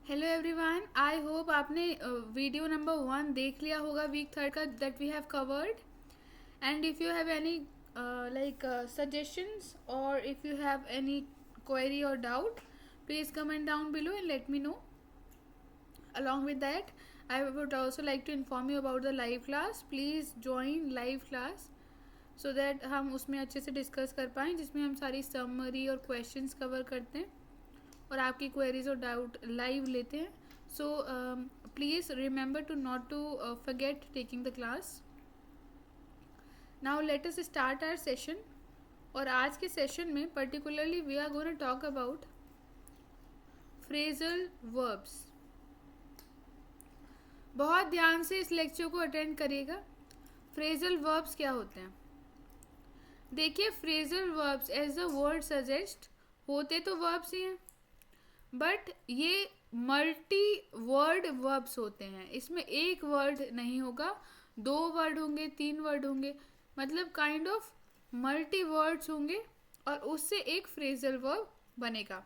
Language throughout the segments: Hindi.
हेलो एवरीवन, आई होप आपने वीडियो नंबर 1 देख लिया होगा वीक 3 का that we have covered. And if you have any like suggestions और if you have any query और doubt, please comment down below and let me know. Along with that, I would also like to inform you about the live class. Please join live class so that हम उसमें अच्छे से डिस्कस कर पाएँ, जिसमें हम सारी समरी और क्वेश्चंस कवर करते हैं और आपकी क्वेरीज और डाउट लाइव लेते हैं. So please remember to not to forget taking the class. Now let us start our session. और आज के सेशन में particularly we are going to talk about phrasal verbs. बहुत ध्यान से इस लेक्चर को अटेंड करिएगा. फ्रेजल वर्ब्स क्या होते हैं? देखिए, phrasal verbs as the word suggest होते तो वर्ब्स ही हैं, बट ये मल्टी वर्ड वर्ब्स होते हैं. इसमें एक वर्ड नहीं होगा, 2 वर्ड होंगे, 3 वर्ड होंगे, मतलब काइंड ऑफ मल्टी वर्ड्स होंगे और उससे एक फ्रेजल वर्ब बनेगा.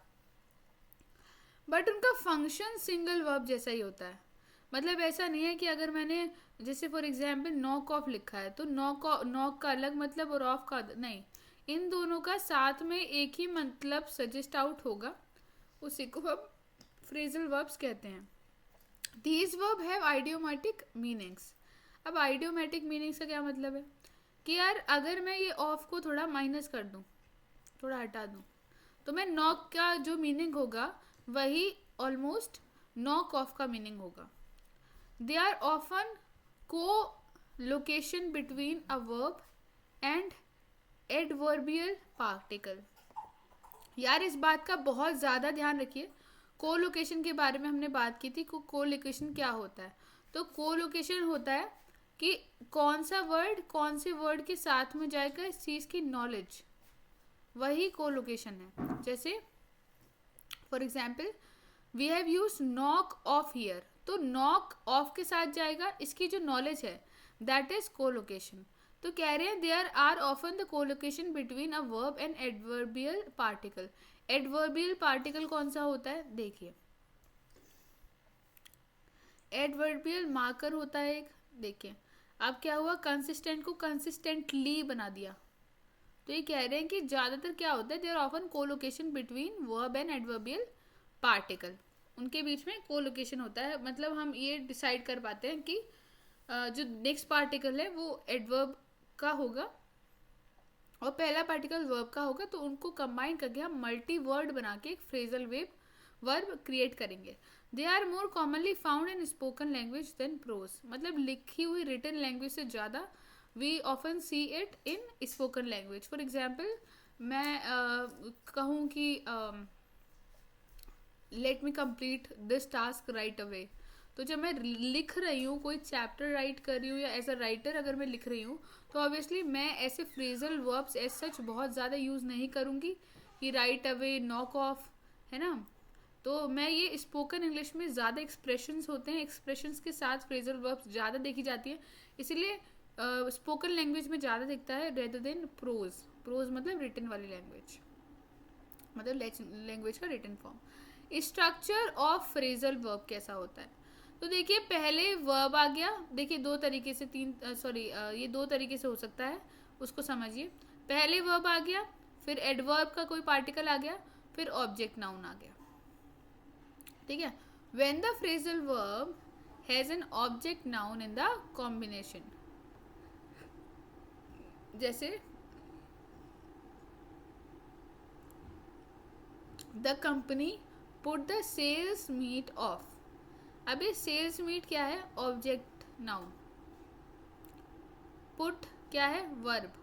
बट उनका फंक्शन सिंगल वर्ब जैसा ही होता है. मतलब ऐसा नहीं है कि अगर मैंने जैसे फॉर एग्जाम्पल नॉक ऑफ लिखा है तो नॉक का अलग मतलब और ऑफ का नहीं. इन दोनों का साथ में एक ही मतलब सजेस्ट आउट होगा, उसी को हम फ्रेजल वर्ब्स कहते हैं. These verb have idiomatic meanings. अब आइडियोमेटिक मीनिंग्स का क्या मतलब है कि यार अगर मैं ये ऑफ को थोड़ा माइनस कर दूं, थोड़ा हटा दूं, तो मैं नॉक का जो मीनिंग होगा वही ऑलमोस्ट नॉक ऑफ का मीनिंग होगा. दे आर ऑफन को location between a verb and adverbial particle. यार इस बात का बहुत ज़्यादा ध्यान रखिए. को लोकेशन के बारे में हमने बात की थी. को लोकेशन क्या होता है? तो को लोकेशन होता है कि कौन सा वर्ड कौन से वर्ड के साथ में जाएगा, इस चीज़ की नॉलेज, वही को लोकेशन है. जैसे for example we have use knock off here, तो नॉक ऑफ के साथ जाएगा, इसकी जो नॉलेज है दैट इज को लोकेशन. तो कह रहे हैं there are often the collocation between a verb and adverbial particle. Adverbial particle कौन सा होता है? देखिए, एडवर्बियल मार्कर होता है एक. देखिए अब क्या हुआ, कंसिस्टेंट को कंसिस्टेंटली बना दिया. तो ये कह रहे हैं कि ज़्यादातर क्या होता है, there often collocation between verb and adverbial particle. उनके बीच में कोलोकेशन होता है. मतलब हम ये डिसाइड कर पाते हैं कि जो नेक्स्ट पार्टिकल है वो एडवर्ब का होगा और पहला पार्टिकल वर्ब का होगा, तो उनको कंबाइन करके हम मल्टी वर्ड बना के एक फ्रेजल वर्ब क्रिएट करेंगे. They are more commonly found in spoken language than prose. मतलब लिखी हुई रिटन लैंग्वेज से ज़्यादा we often see it in spoken language. For example मैं कहूँ कि let me complete this task right away, तो जब मैं लिख रही हूँ, कोई चैप्टर राइट कर रही हूँ या एज अ राइटर अगर मैं लिख रही हूँ, तो ऑब्वियसली मैं ऐसे फ्रेजल वर्ब्स एज सच बहुत ज़्यादा यूज़ नहीं करूँगी कि राइट अवे, नॉक ऑफ, है ना. तो मैं ये स्पोकन इंग्लिश में ज़्यादा एक्सप्रेशंस होते हैं, एक्सप्रेशंस के साथ फ्रेजल वर्ब्स ज़्यादा देखी जाती है, इसीलिए स्पोकन लैंग्वेज में ज़्यादा दिखता है रेदर देन प्रोज. प्रोज मतलब रिटन वाली लैंग्वेज, मतलब लैंग्वेज का written form. Structure of phrasal verb कैसा होता है? तो देखिए पहले वर्ब आ गया. देखिए दो तरीके से ये 2 तरीके से हो सकता है, उसको समझिए. पहले वर्ब आ गया, फिर एडवर्ब का कोई पार्टिकल आ गया, फिर ऑब्जेक्ट नाउन आ गया. ठीक है. When the phrasal verb has an object noun in the combination, जैसे the company put the sales meet off. अब ये सेल्स मीट क्या है? Object noun. पुट क्या है? वर्ब.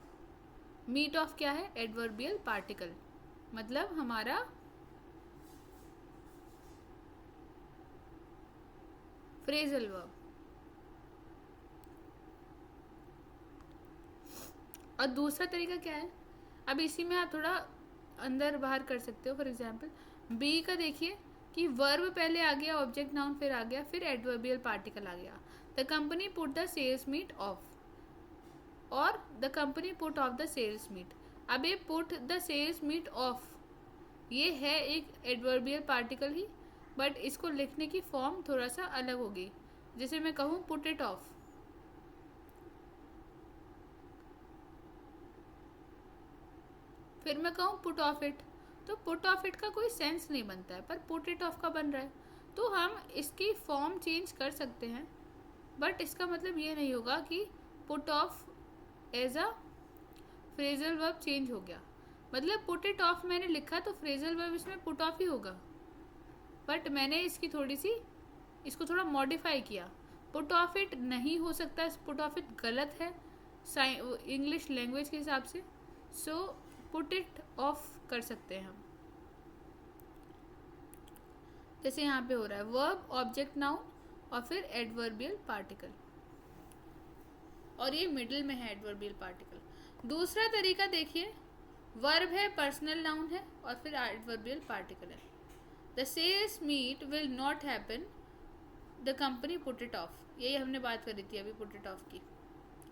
मीट ऑफ क्या है? Adverbial particle. मतलब हमारा फ्रेजल वर्ब. और दूसरा तरीका क्या है? अब इसी में आप थोड़ा अंदर बाहर कर सकते हो. फॉर एग्जाम्पल बी का देखिए कि वर्ब पहले आ गया, ऑब्जेक्ट नाउन फिर आ गया, फिर एडवर्बियल पार्टिकल आ गया. The company put the sales meet off और the company put off the sales meet. अब ये put the sales meet off ये है एक एडवर्बियल पार्टिकल ही, बट इसको लिखने की फॉर्म थोड़ा सा अलग होगी। जैसे मैं कहूँ पुट इट ऑफ, फिर मैं कहूँ पुट ऑफ इट, तो पुट ऑफ इट का कोई सेंस नहीं बनता है, पर पुट इट ऑफ का बन रहा है। तो हम इसकी फॉर्म चेंज कर सकते हैं, बट इसका मतलब ये नहीं होगा कि put off as a phrasal verb change हो गया। मतलब पुट इट ऑफ मैंने लिखा तो फ्रेजल वर्ब इसमें पुट ऑफ ही होगा, बट मैंने इसकी थोड़ी सी इसको थोड़ा मॉडिफाई किया। पुट ऑफ इट नहीं हो सकता, पुट ऑफ इट गलत है इंग्लिश लैंग्वेज के हिसाब से। सो पुट इट ऑफ कर सकते हैं हम। जैसे यहाँ पे हो रहा है वर्ब ऑब्जेक्ट नाउन और फिर एडवर्बियल पार्टिकल, और ये मिडिल में है एडवर्बियल पार्टिकल। दूसरा तरीका देखिए, वर्ब है, पर्सनल नाउन है और फिर एडवर्बियल पार्टिकल है। The sales meet will not happen, the company put it off. यही हमने बात करी थी अभी पुट इट ऑफ की,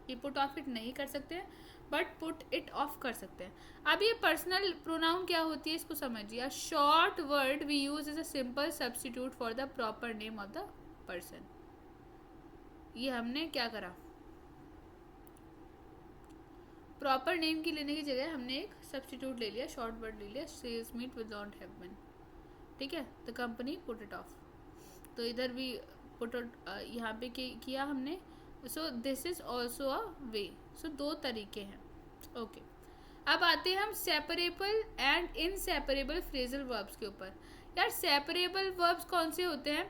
ये पुट ऑफ इट नहीं कर सकते हैं बट पुट इट ऑफ कर सकते हैं। अब ये पर्सनल प्रोनाउन क्या होती है इसको समझिए। A short word we use is a simple substitute for the proper name of the person. ये हमने क्या करा, प्रॉपर नेम की लेने की जगह हमने एक सब्स्टिट्यूट ले लिया, शॉर्ट वर्ड ले लिया, sales meet will not happen. ठीक है, the company put it off, तो इधर भी पुट यहाँ पे किया हमने। So this is also a way. सो दो तरीके हैं। ओके, अब आते हैं हम separable and inseparable phrasal verbs के ऊपर। यार सेपरेबल वर्ब्स कौन से होते हैं?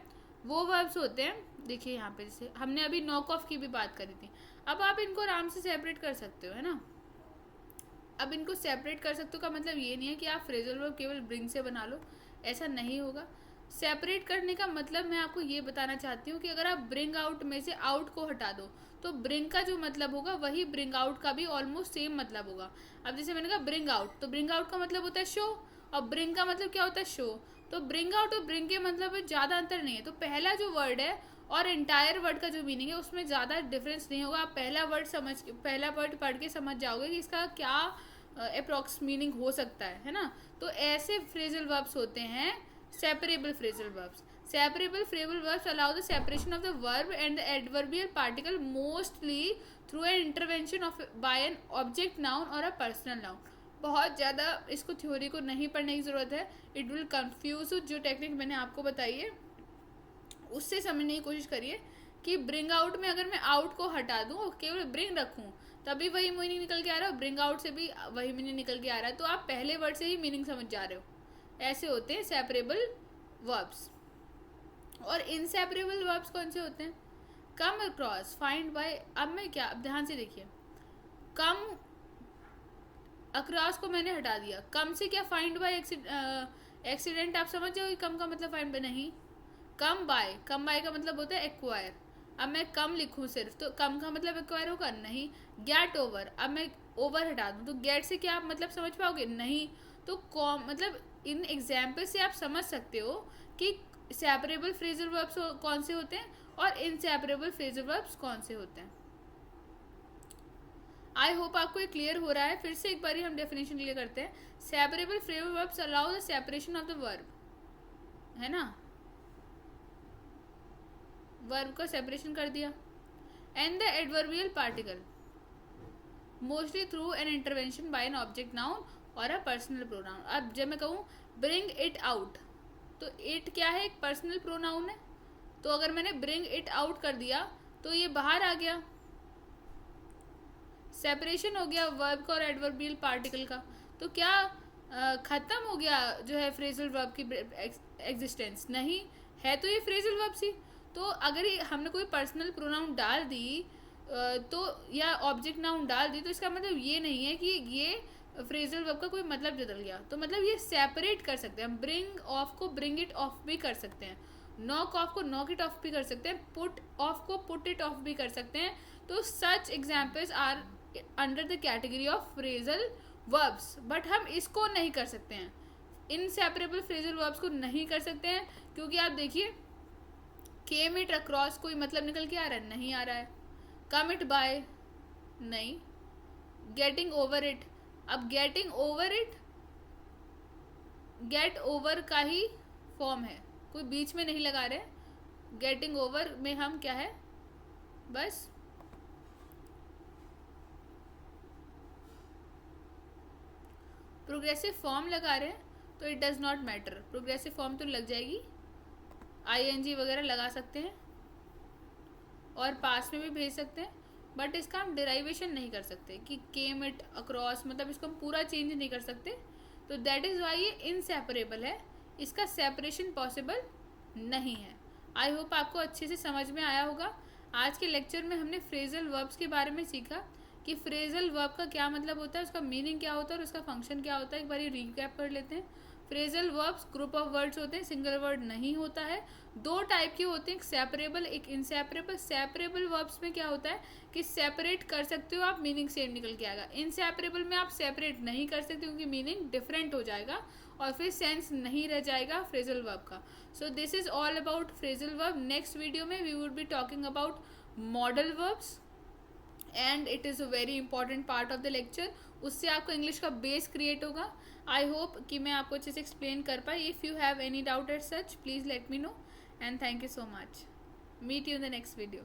वो वर्ब्स होते हैं, देखिए यहाँ पे जैसे हमने अभी नॉक ऑफ की भी बात करी थी। अब आप इनको आराम से सेपरेट कर सकते हो, है ना। अब इनको सेपरेट कर सकते हो का मतलब ये नहीं है कि आप फ्रेजल वर्ब केवल ब्रिंग से बना लो, ऐसा नहीं होगा। सेपरेट करने का मतलब मैं आपको ये बताना चाहती हूँ कि अगर आप ब्रिंग आउट में से आउट को हटा दो तो ब्रिंग का जो मतलब होगा वही ब्रिंग आउट का भी ऑलमोस्ट सेम मतलब होगा। अब जैसे मैंने कहा ब्रिंग आउट, तो ब्रिंग आउट का मतलब होता है शो, और ब्रिंग का मतलब क्या होता है? शो। तो ब्रिंग आउट और ब्रिंग के मतलब में ज़्यादा अंतर नहीं है। तो पहला जो वर्ड है और एंटायर वर्ड का जो मीनिंग है उसमें ज़्यादा डिफरेंस नहीं होगा। आप पहला वर्ड पढ़ के समझ जाओगे कि इसका क्या अप्रॉक्स मीनिंग हो सकता है ना। तो ऐसे फ्रेजल वर्ब्स होते हैं separable phrasal verbs. Separable phrasal verbs allow the separation of the verb and the adverbial particle mostly through an intervention by an object noun or a personal noun. बहुत ज़्यादा इसको थ्योरी को नहीं पढ़ने की ज़रूरत है, इट विल कंफ्यूज। जो टेक्निक मैंने आपको बताई है उससे समझने की कोशिश करिए कि ब्रिंग आउट में अगर मैं आउट को हटा दूँ और केवल ब्रिंग रखूँ तभी वही मीनिंग निकल के आ रहा है, ब्रिंग आउट से भी वही मीनिंग निकल के आ रहा है। तो आप पहले वर्ड से ही मीनिंग समझ जा रहे हो। ऐसे होते हैं सेपरेबल वर्ब्स। और इनसेपरेबल वर्ब्स कौन से होते हैं? Come across, find by. अब मैं क्या, अब ध्यान से देखिए, कम अक्रॉस को मैंने हटा दिया, कम से क्या फाइंड बाय एक्सीडेंट आप समझ जाओगे कम का मतलब फाइंड बाय नहीं। कम बाय का मतलब होता है एक्वायर। अब मैं कम लिखूं सिर्फ तो कम का मतलब एक्वायर होगा नहीं। गेट ओवर, अब मैं ओवर हटा दूं तो गेट से क्या आप मतलब समझ पाओगे? नहीं। तो मतलब इन एग्जाम्पल से आप समझ सकते हो कि सेपरेबल फ्रेजल वर्ब्स कौन से होते हैं और इनसेपरेबल फ्रेजल वर्ब्स कौन से होते हैं। आई होप आपको ये क्लियर हो रहा है। फिर से एक बार हम डेफिनेशन क्लियर करते हैं। Separable phrasal verbs allow the separation of the verb, है ना, वर्ब का सेपरेशन कर दिया। And the adverbial particle mostly through an intervention bye N object noun और अ पर्सनल प्रोनाउन। अब जब मैं कहूँ ब्रिंग इट आउट, तो इट क्या है? एक पर्सनल प्रोनाउन है। तो अगर मैंने ब्रिंग इट आउट कर दिया तो ये बाहर आ गया, सेपरेशन हो गया वर्ब का और एडवर्बियल पार्टिकल का। तो क्या खत्म हो गया जो है फ्रेजल वर्ब की एग्जिस्टेंस? नहीं है, तो ये फ्रेजल वर्ब सी। तो अगर हमने कोई पर्सनल प्रोनाउन डाल दी तो या ऑब्जेक्ट नाउन डाल दी तो इसका मतलब ये नहीं है कि ये फ्रेजल वर्ब का कोई मतलब बदल गया। तो मतलब ये सेपरेट कर सकते हैं हम। ब्रिंग ऑफ को ब्रिंग इट ऑफ भी कर सकते हैं, नॉक ऑफ को नॉक इट ऑफ भी कर सकते हैं, पुट ऑफ को पुट इट ऑफ भी कर सकते हैं। तो such examples are under the category of phrasal verbs, but हम इसको नहीं कर सकते हैं, इनसेपरेबल फ्रेजल वर्ब्स को नहीं कर सकते हैं। क्योंकि आप देखिए केम इट अक्रॉस कोई मतलब निकल के आ रहा है? नहीं आ रहा है। कम इट बाय नहीं। गेटिंग ओवर इट, अब getting over it get over का ही फॉर्म है, कोई बीच में नहीं लगा रहे। गेटिंग ओवर में हम क्या है, बस प्रोग्रेसिव फॉर्म लगा रहे हैं तो it does not matter, progressive form तो लग जाएगी, आईएनजी वगैरह लगा सकते हैं और पास में भी भेज सकते हैं, बट इसका हम डेराइवेशन नहीं कर सकते कि केम इट अक्रॉस, मतलब इसको हम पूरा चेंज नहीं कर सकते। तो दैट इज़ वाई ये इनसेपरेबल है, इसका सेपरेशन पॉसिबल नहीं है। आई होप आपको अच्छे से समझ में आया होगा। आज के लेक्चर में हमने फ्रेजल वर्ब्स के बारे में सीखा कि फ्रेजल वर्ब का क्या मतलब होता है, उसका मीनिंग क्या होता है और उसका फंक्शन क्या होता है। एक बार ये रिकैप कर लेते हैं। Phrasal verbs group of words होते हैं, सिंगल वर्ड नहीं होता है। दो टाइप के होते हैं, एक सेपरेबल एक इनसेपरेबल। सेपरेबल वर्ब्स में क्या होता है कि सेपरेट कर सकते हो आप, मीनिंग सेम निकल के आएगा। इनसेपरेबल में आप सेपरेट नहीं कर सकते क्योंकि मीनिंग डिफरेंट हो जाएगा और फिर सेंस नहीं रह जाएगा फ्रेजल वर्ब का। So this is all about phrasal verb. Next video में we would be talking about modal verbs and it is a very important part of the lecture. उससे आपको इंग्लिश का बेस क्रिएट होगा। आई होप कि मैं आपको अच्छे से एक्सप्लेन कर पाई। If you have any doubt at such please let me know and thank you so much. Meet you in the next video.